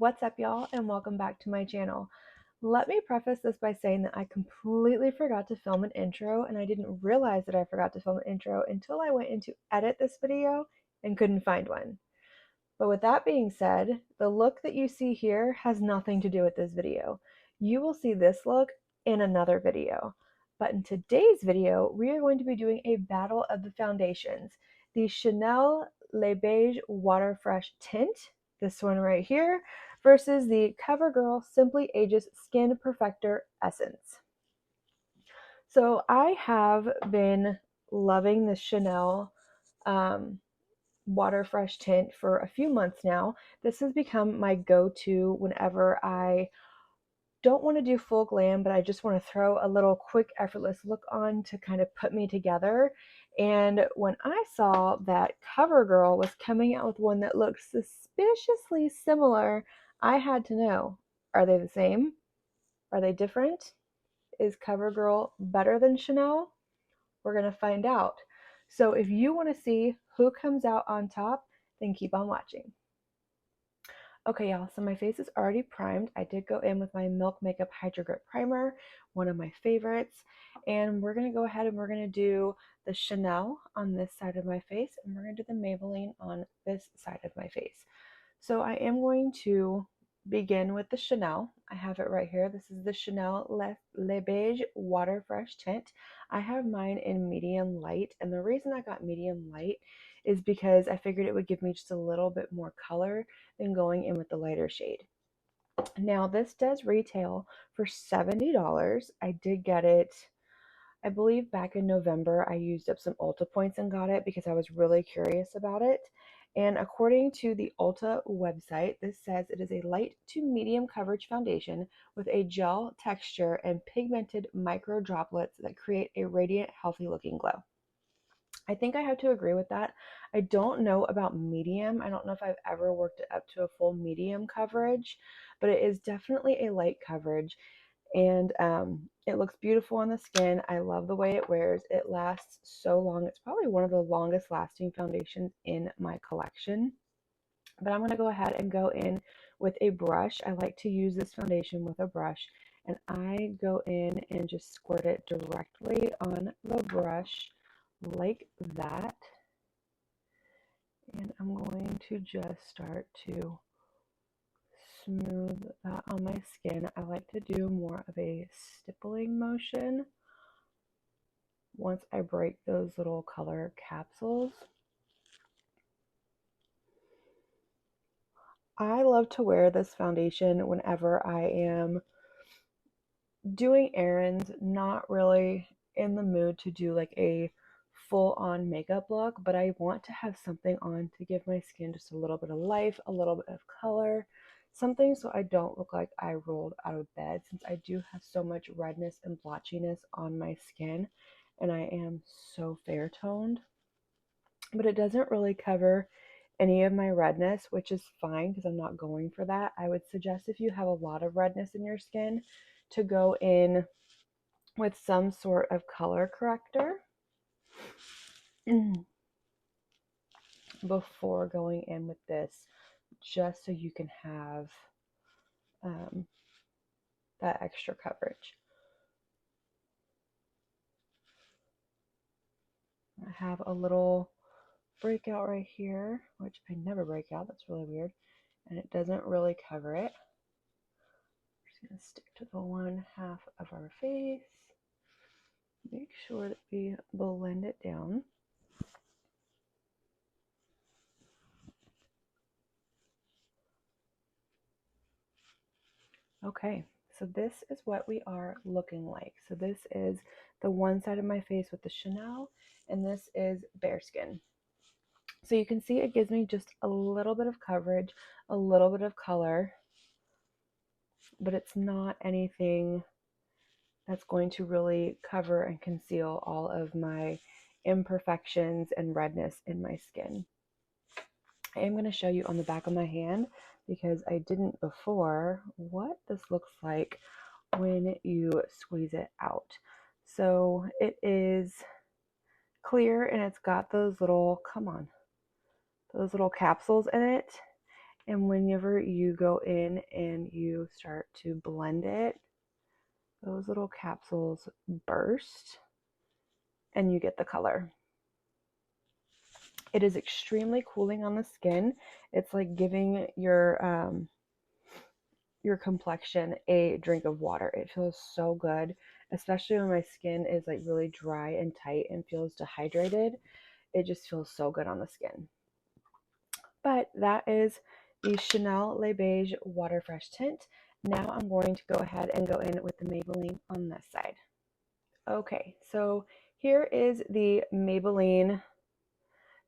What's up, y'all, and welcome back to my channel. Let me preface this by saying that I completely forgot to film an intro, and I didn't realize that I forgot to film an intro until I went in to edit this video and couldn't find one. But with that being said, the look that you see here has nothing to do with this video. You will see this look in another video. But in today's video, we are going to be doing a battle of the foundations. The Chanel Le Beige Water Fresh Tint, this one right here, versus the CoverGirl Simply Ageless Skin Perfector Essence. So I have been loving the Chanel Water Fresh tint for a few months now. This has become my go-to whenever I don't want to do full glam, but I just want to throw a little quick effortless look on to kind of put me together. And when I saw that CoverGirl was coming out with one that looked suspiciously similar, I had to know, are they the same? Are they different? Is CoverGirl better than Chanel? We're going to find out. So if you want to see who comes out on top, then keep on watching. Okay, y'all, so my face is already primed. I did go in with my Milk Makeup Hydro Grip Primer, one of my favorites. And we're going to go ahead and we're going to do the Chanel on this side of my face, and we're going to do the Maybelline on this side of my face. So I am going to begin with the Chanel. I have it right here. This is the Chanel Le Beige Water Fresh Tint. I have mine in medium light, and the reason I got medium light is because I figured it would give me just a little bit more color than going in with the lighter shade. Now this does retail for $70. I did get it, I believe back in November. I used up some Ulta points and got it because I was really curious about it. And according to the Ulta website, this says it is a light to medium coverage foundation with a gel texture and pigmented micro droplets that create a radiant, healthy looking glow. I think I have to agree with that. I don't know about medium. I don't know if I've ever worked it up to a full medium coverage, but it is definitely a light coverage. And it looks beautiful on the skin. I love the way it wears. It lasts so long. It's probably one of the longest lasting foundations in my collection. But I'm going to go ahead and go in with a brush. I like to use this foundation with a brush, and I go in and just squirt it directly on the brush like that. And I'm going to just start to smooth that on my skin. I like to do more of a stippling motion once I break those little color capsules. I love to wear this foundation whenever I am doing errands, not really in the mood to do like a full-on makeup look, but I want to have something on to give my skin just a little bit of life, a little bit of color, something so I don't look like I rolled out of bed, since I do have so much redness and blotchiness on my skin, and I am so fair toned. But it doesn't really cover any of my redness, which is fine because I'm not going for that. I would suggest, if you have a lot of redness in your skin, to go in with some sort of color corrector before going in with this, just so you can have that extra coverage. I have a little breakout right here, which I never break out. That's really weird. And it doesn't really cover it. I'm just going to stick to the one half of our face. Make sure that we blend it down. Okay, so this is what we are looking like. So this is the one side of my face with the Chanel, and this is bare skin. So you can see it gives me just a little bit of coverage, a little bit of color, but it's not anything that's going to really cover and conceal all of my imperfections and redness in my skin. I am going to show you on the back of my hand, because I didn't before, what this looks like when you squeeze it out. So it is clear, and it's got those little, those little capsules in it. And whenever you go in and you start to blend it, those little capsules burst and you get the color. It is extremely cooling on the skin. It's like giving your complexion a drink of water. It feels so good, especially when my skin is like really dry and tight and feels dehydrated. It just feels so good on the skin. But that is the Chanel Le Beige Water Fresh Tint. Now I'm going to go ahead and go in with the Maybelline on this side. Okay, so here is the Maybelline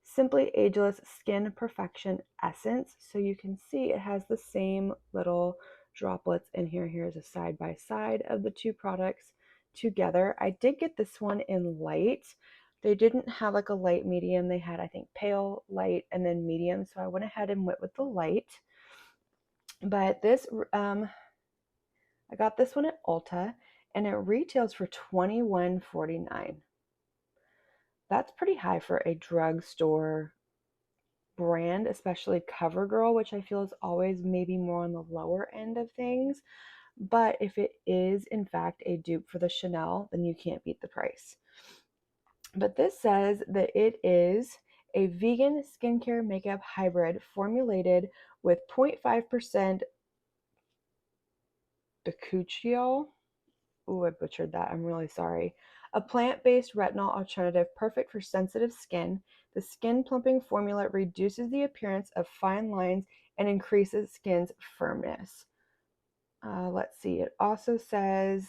Simply Ageless Skin Perfection Essence. So you can see it has the same little droplets in here. Here's a side by side of the two products together. I did get this one in light. They didn't have like a light medium. They had, I think, pale, light, and then medium. So I went ahead and went with the light. But this, I got this one at Ulta, and it retails for $21.49. That's pretty high for a drugstore brand, especially CoverGirl, which I feel is always maybe more on the lower end of things. But if it is in fact a dupe for the Chanel, then you can't beat the price. But this says that it is a vegan skincare makeup hybrid formulated with 0.5% bakuchiol. Ooh, I butchered that. I'm really sorry. A plant-based retinol alternative perfect for sensitive skin. The skin plumping formula reduces the appearance of fine lines and increases skin's firmness. Let's see. It also says,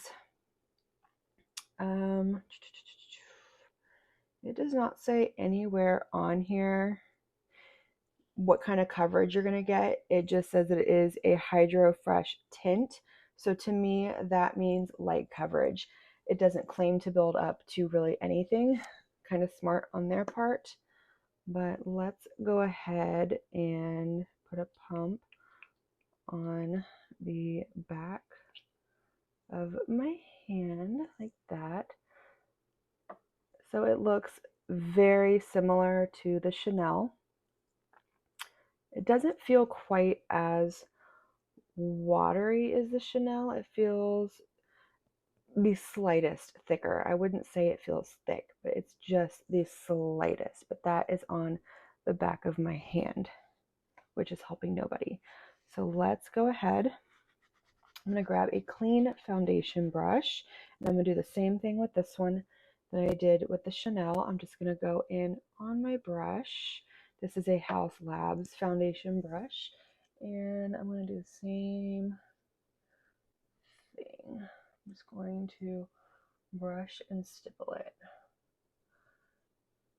it does not say anywhere on here what kind of coverage you're going to get. It just says that it is a Hydro Fresh tint. So to me, that means light coverage. It doesn't claim to build up to really anything. Kind of smart on their part. But let's go ahead and put a pump on the back of my hand like that. So it looks very similar to the Chanel. It doesn't feel quite as watery as the Chanel. It feels the slightest thicker. I wouldn't say it feels thick, but it's just the slightest. But that is on the back of my hand, which is helping nobody. So let's go ahead. I'm going to grab a clean foundation brush, and I'm going to do the same thing with this one that I did with the Chanel. I'm just going to go in on my brush. This is a House Labs foundation brush, and I'm going to do the same thing. I'm just going to brush and stipple it.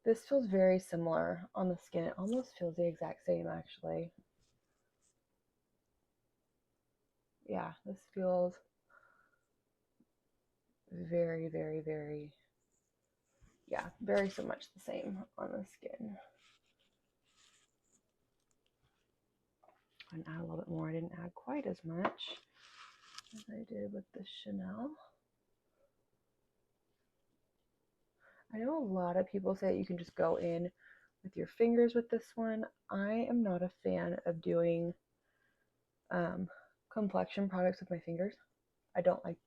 This feels very similar on the skin. It almost feels the exact same, actually. Yeah, this feels very, very, very, yeah, very so much the same on the skin. And add a little bit more. I didn't add quite as much as I did with the Chanel. I know a lot of people say that you can just go in with your fingers with this one. I am not a fan of doing complexion products with my fingers. I don't like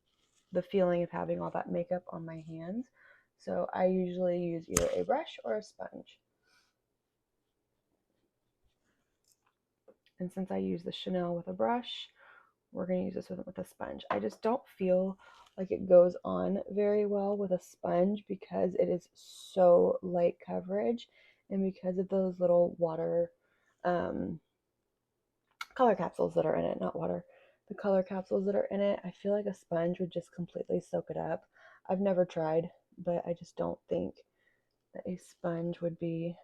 the feeling of having all that makeup on my hands. So I usually use either a brush or a sponge. And since I use the Chanel with a brush, we're going to use this with a sponge. I just don't feel like it goes on very well with a sponge because it is so light coverage, and because of those little water color capsules that are in it, not water, the color capsules that are in it, I feel like a sponge would just completely soak it up. I've never tried, but I just don't think that a sponge would be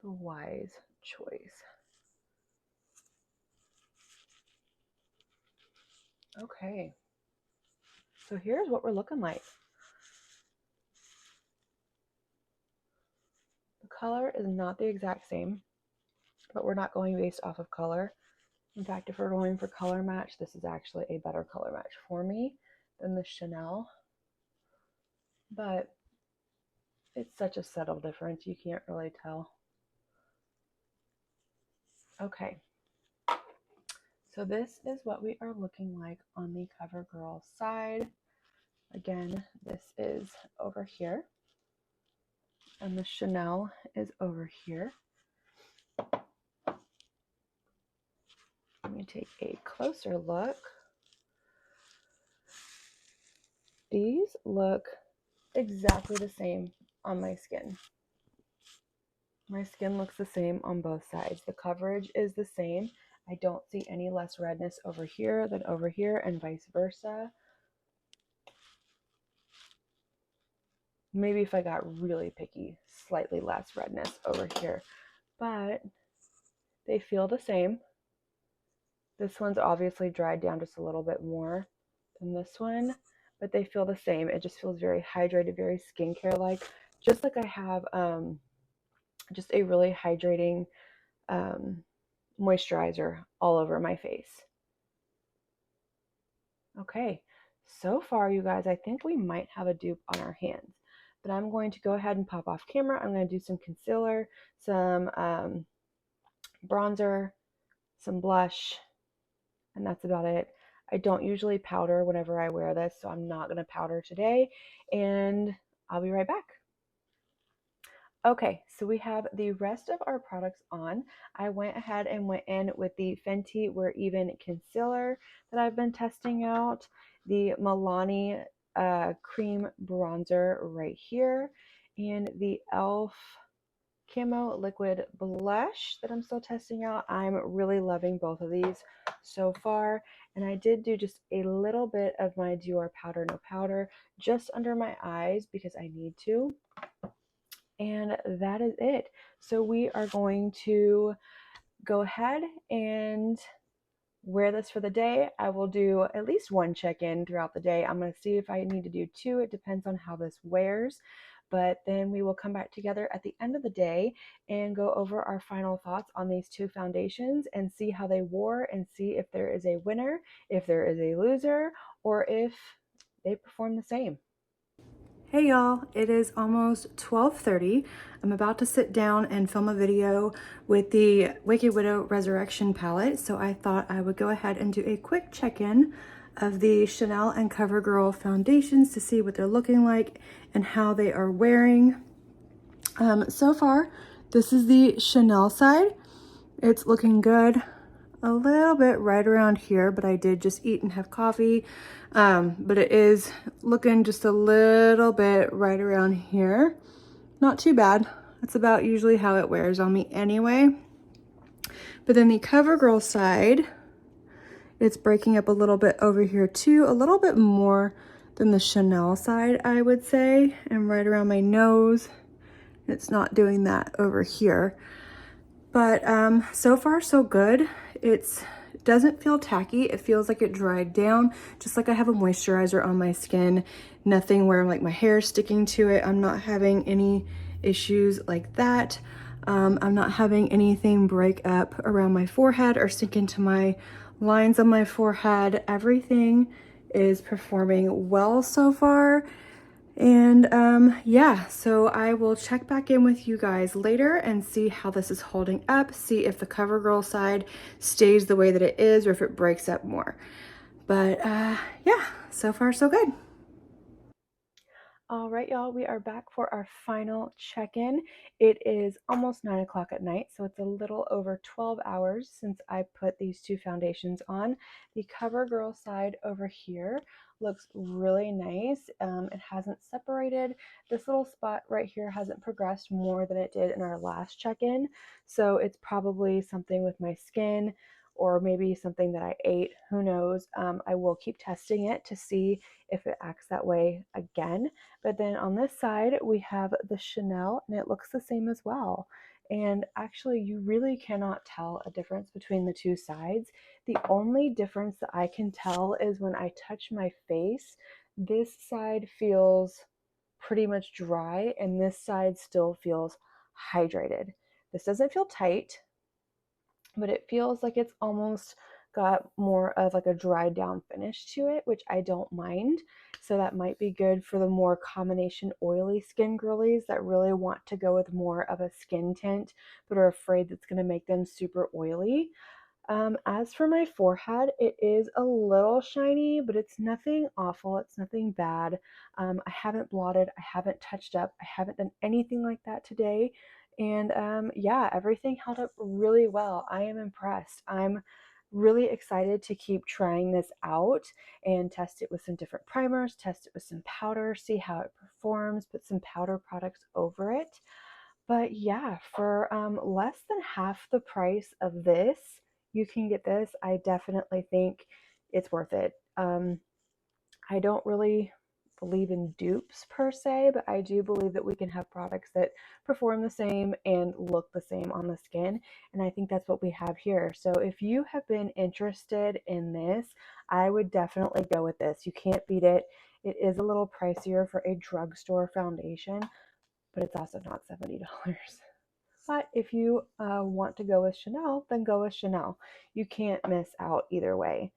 the wise choice. Okay, so here's what we're looking like. The color is not the exact same, but we're not going based off of color. In fact, if we're going for color match, this is actually a better color match for me than the Chanel. But it's such a subtle difference, you can't really tell. Okay, so this is what we are looking like on the CoverGirl side. Again, this is over here, and the Chanel is over here. Let me take a closer look. These look exactly the same on my skin. My skin looks the same on both sides. The coverage is the same. I don't see any less redness over here than over here, and vice versa. Maybe if I got really picky, slightly less redness over here, but they feel the same. This one's obviously dried down just a little bit more than this one, but they feel the same. It just feels very hydrated, very skincare-like, just like I have just a really hydrating moisturizer all over my face. Okay, so far, you guys, I think we might have a dupe on our hands, but I'm going to go ahead and pop off camera. I'm going to do some concealer, some bronzer, some blush, and that's about it. I don't usually powder whenever I wear this, so I'm not going to powder today, and I'll be right back. Okay, so we have the rest of our products on. I went ahead and went in with the Fenty We're Even concealer that I've been testing out, the Milani cream bronzer right here, and the e.l.f. Camo liquid blush that I'm still testing out. I'm really loving both of these so far, and I did do just a little bit of my Dior Powder No Powder just under my eyes because I need to. And that is it. So we are going to go ahead and wear this for the day. I will do at least one check-in throughout the day. I'm going to see if I need to do two. It depends on how this wears. But then we will come back together at the end of the day and go over our final thoughts on these two foundations and see how they wore and see if there is a winner, if there is a loser, or if they perform the same. Hey y'all, it is almost 12:30. I'm about to sit down and film a video with the Wicked Widow Resurrection palette, so I thought I would go ahead and do a quick check-in of the Chanel and CoverGirl foundations to see what they're looking like and how they are wearing. So far, this is the Chanel side. It's looking good. A little bit right around here, but I did just eat and have coffee. But it is looking just a little bit right around here. Not too bad. That's about usually how it wears on me anyway. But then the CoverGirl side, it's breaking up a little bit over here too, a little bit more than the Chanel side, I would say, and right around my nose. It's not doing that over here. But so far so good. It doesn't feel tacky. It feels like it dried down, just like I have a moisturizer on my skin. Nothing where like my hair is sticking to it. I'm not having any issues like that. I'm not having anything break up around my forehead or sink into my lines on my forehead. Everything is performing well so far. And yeah, so I will check back in with you guys later and see how this is holding up, see if the CoverGirl side stays the way that it is or if it breaks up more. But yeah, so far so good. All right, y'all, we are back for our final check-in. It is almost 9 o'clock at night, so it's a little over 12 hours since I put these two foundations on. The CoverGirl side over here looks really nice. It hasn't separated. This little spot right here hasn't progressed more than it did in our last check-in, so it's probably something with my skin or maybe something that I ate, who knows. I will keep testing it to see if it acts that way again. But then on this side, we have the Chanel, and it looks the same as well. And actually, you really cannot tell a difference between the two sides. The only difference that I can tell is when I touch my face, this side feels pretty much dry, and this side still feels hydrated. This doesn't feel tight, but it feels like it's almost got more of like a dried down finish to it, which I don't mind. So that might be good for the more combination oily skin girlies that really want to go with more of a skin tint but are afraid that's going to make them super oily. As for my forehead, it is a little shiny, but it's nothing awful. It's nothing bad. I haven't blotted, I haven't touched up, I haven't done anything like that today. And yeah, everything held up really well. I am impressed. I'm really excited to keep trying this out and test it with some different primers, test it with some powder, see how it performs, put some powder products over it. But yeah, for less than half the price of this, you can get this. I definitely think it's worth it. I don't really believe in dupes per se, but I do believe that we can have products that perform the same and look the same on the skin. And I think that's what we have here. So if you have been interested in this, I would definitely go with this. You can't beat it. It is a little pricier for a drugstore foundation, but it's also not $70. But if you want to go with Chanel, then go with Chanel. You can't miss out either way.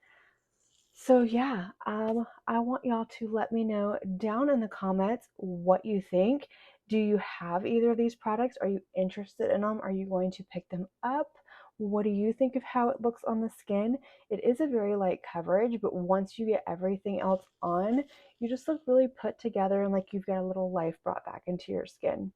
So yeah, I want y'all to let me know down in the comments what you think. Do you have either of these products? Are you interested in them? Are you going to pick them up? What do you think of how it looks on the skin? It is a very light coverage, but once you get everything else on, you just look really put together and like you've got a little life brought back into your skin.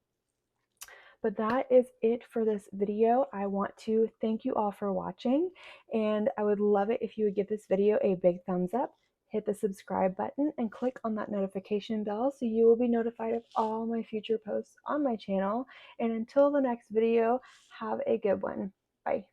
But that is it for this video. I want to thank you all for watching, and I would love it if you would give this video a big thumbs up, hit the subscribe button, and click on that notification bell so you will be notified of all my future posts on my channel. And until the next video, have a good one. Bye.